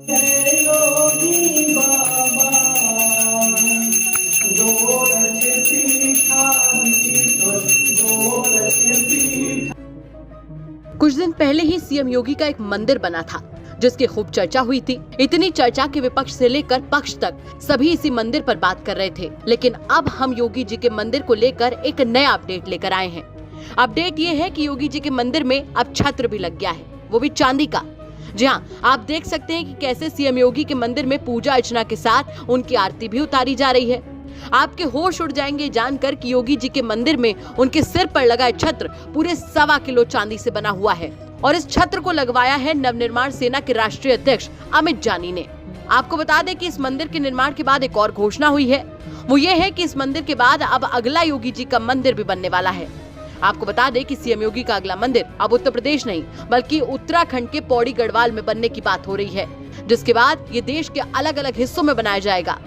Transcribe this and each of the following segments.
कुछ दिन पहले ही सीएम योगी का एक मंदिर बना था जिसकी खूब चर्चा हुई थी। इतनी चर्चा के विपक्ष से लेकर पक्ष तक सभी इसी मंदिर पर बात कर रहे थे। लेकिन अब हम योगी जी के मंदिर को लेकर एक नया अपडेट लेकर आए हैं। अपडेट ये है कि योगी जी के मंदिर में अब छत्र भी लग गया है, वो भी चांदी का। जी हाँ, आप देख सकते हैं कि कैसे सीएम योगी के मंदिर में पूजा अर्चना के साथ उनकी आरती भी उतारी जा रही है। आपके होश उड़ जाएंगे जानकर कि योगी जी के मंदिर में उनके सिर पर लगा छत्र पूरे 1.25 किलो चांदी से बना हुआ है और इस छत्र को लगवाया है नवनिर्माण सेना के राष्ट्रीय अध्यक्ष अमित जानी ने। आपको बता दें कि इस मंदिर के निर्माण के बाद एक और घोषणा हुई है, वो ये है कि इस मंदिर के बाद अब अगला योगी जी का मंदिर भी बनने वाला है। आपको बता दें कि सीएम योगी का अगला मंदिर अब उत्तर प्रदेश नहीं बल्कि उत्तराखंड के पौड़ी गढ़वाल में बनने की बात हो रही है, जिसके बाद ये देश के अलग अलग हिस्सों में बनाया जाएगा।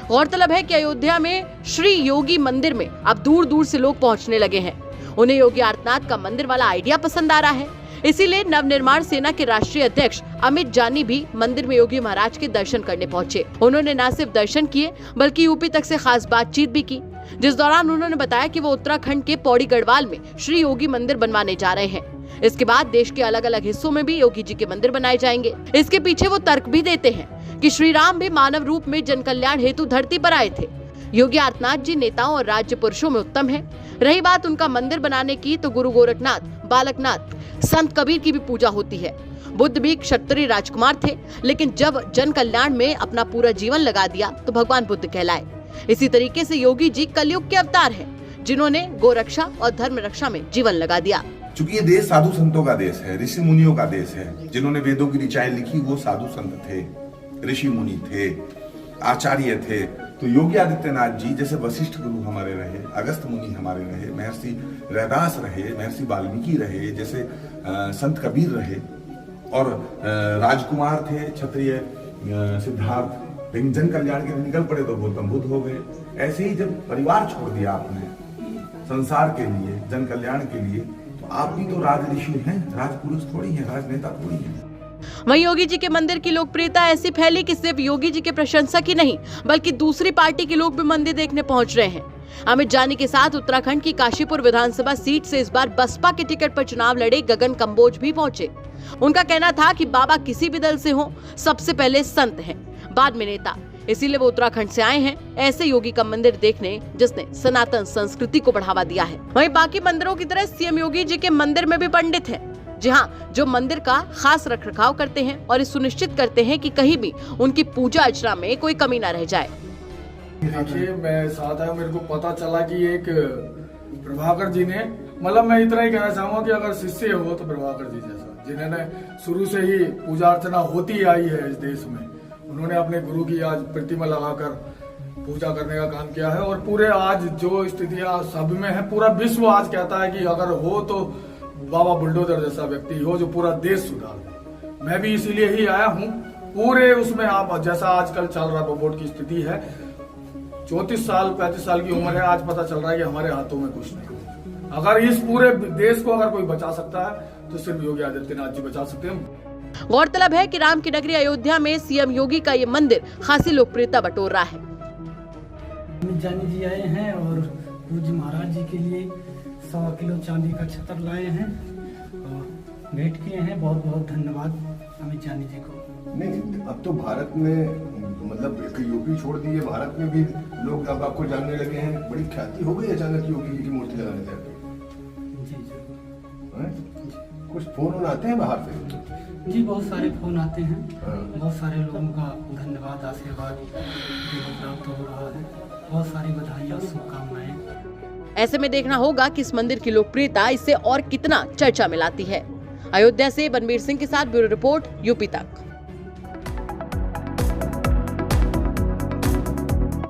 गौरतलब है कि अयोध्या में श्री योगी मंदिर में अब दूर दूर से लोग पहुंचने लगे हैं। उन्हें योगी आदित्यनाथ का मंदिर वाला आइडिया पसंद आ रहा है, इसीलिए नवनिर्माण सेना के राष्ट्रीय अध्यक्ष अमित जानी भी मंदिर में योगी महाराज के दर्शन करने पहुंचे। उन्होंने न सिर्फ दर्शन किए बल्कि यूपी तक से खास बातचीत भी की, जिस दौरान उन्होंने बताया कि वो उत्तराखंड के पौड़ी गढ़वाल में श्री योगी मंदिर बनवाने जा रहे हैं। इसके बाद देश के अलग अलग हिस्सों में भी योगी जी के मंदिर बनाए जाएंगे। इसके पीछे वो तर्क भी देते हैं कि श्री राम भी मानव रूप में जन कल्याण हेतु धरती पर आए थे। योगी आदित्यनाथ जी नेताओं और राज्य पुरुषों में उत्तम हैं। रही बात उनका मंदिर बनाने की, तो गुरु गोरखनाथ, बालकनाथ, संत कबीर की भी पूजा होती है। बुद्ध भी क्षत्रिय राजकुमार थे, लेकिन जब जन कल्याण में अपना पूरा जीवन लगा दिया तो भगवान बुद्ध कहलाए। इसी तरीके से योगी जी कलयुग के अवतार हैं, जिन्होंने गोरक्षा और धर्म रक्षा में जीवन लगा दिया। चूंकि ये देश साधु संतों का देश है, ऋषि मुनियों का देश है। जिन्होंने वेदों की ऋचाएं लिखी वो साधु संत थे, ऋषि मुनि थे, आचार्य थे। तो योगी आदित्यनाथ जी जैसे वशिष्ठ गुरु हमारे रहे, अगस्त मुनि हमारे रहे, महर्षि रैदास रहे, महर्षि वाल्मीकि रहे, जैसे संत कबीर रहे, और राजकुमार थे क्षत्रिय सिद्धार्थ, लेकिन जन कल्याण के लिए निकल पड़े तो गौतम बुद्ध हो गए। ऐसे ही जब परिवार छोड़ दिया आपने संसार के लिए, जन कल्याण के लिए, तो आप भी तो राज ऋषि हैं, राजपुरुष थोड़ी हैं, राजनेता थोड़ी हैं। वहीं योगी जी के मंदिर की लोकप्रियता ऐसी फैली कि सिर्फ योगी जी के प्रशंसक ही नहीं बल्कि दूसरी पार्टी के लोग भी मंदिर देखने पहुंच रहे हैं। अमित जानी के साथ उत्तराखंड की काशीपुर विधानसभा सीट से इस बार बसपा के टिकट पर चुनाव लड़े गगन कंबोज भी पहुंचे। उनका कहना था कि बाबा किसी भी दल से हो, सबसे पहले संत हैं, बाद में नेता। इसीलिए वो उत्तराखंड से आए हैं ऐसे योगी का मंदिर देखने, जिसने सनातन संस्कृति को बढ़ावा दिया है। वहीं बाकी मंदिरों की तरह सीएम योगी जी के मंदिर में भी पंडित हैं, जी हाँ, जो मंदिर का खास रखरखाव करते हैं और ये सुनिश्चित करते हैं कि कहीं भी उनकी पूजा अर्चना में कोई कमी न रह जाए। देखिए, मैं साथ आया, मेरे को पता चला कि एक प्रभाकर जी ने, मतलब मैं इतना ही कहना चाहूंगा कि अगर शिष्य हो तो प्रभाकर जी जैसा, जिन्होंने शुरू से ही पूजा अर्चना होती आई है इस देश में, उन्होंने अपने गुरु की आज प्रतिमा लगाकर पूजा करने का काम किया है। और पूरे आज जो स्थितियां सब में है, पूरा विश्व आज कहता है कि अगर हो तो बाबा बुलडोजर जैसा व्यक्ति हो जो पूरा देश सुधार दे। मैं भी इसीलिए ही आया हूँ। पूरे उसमें आप जैसा आजकल चल रहा बोर्ड की स्थिति है, 34 साल 35 साल की उम्र है, आज पता चल रहा है कि हमारे हाथों में कुछ नहीं। अगर इस पूरे देश को अगर कोई बचा सकता है तो सिर्फ योगी आदित्यनाथ जी बचा सकते हैं। गौरतलब है कि राम की नगरी अयोध्या में सीएम योगी का ये मंदिर खासी लोकप्रियता बटोर रहा है। अमित जानी जी आए हैं और पूज्य महाराज जी के लिए 1.25 किलो चांदी का छत्र लाए हैं और भेंट किए हैं। बहुत बहुत धन्यवाद अमित जानी जी को। नहीं, अब तो भारत में मतलब यूपी छोड़ दिए, भारत में भी लोग अब आपको जानने लगे हैं। बड़ी ख्याति हो गई अचानक योगी जी की मूर्ति लगाने जाते। कुछ फोन आते हैं बाहर से? जी, बहुत सारे फोन आते हैं। बहुत सारे लोगों का धन्यवाद, आशीर्वाद प्राप्त हो रहा है। बहुत सारी बधाइयाँ, शुभकामनाएं। ऐसे में देखना होगा कि इस मंदिर की लोकप्रियता इससे और कितना चर्चा में लाती है। अयोध्या से बनवीर सिंह के साथ ब्यूरो रिपोर्ट, यूपी तक।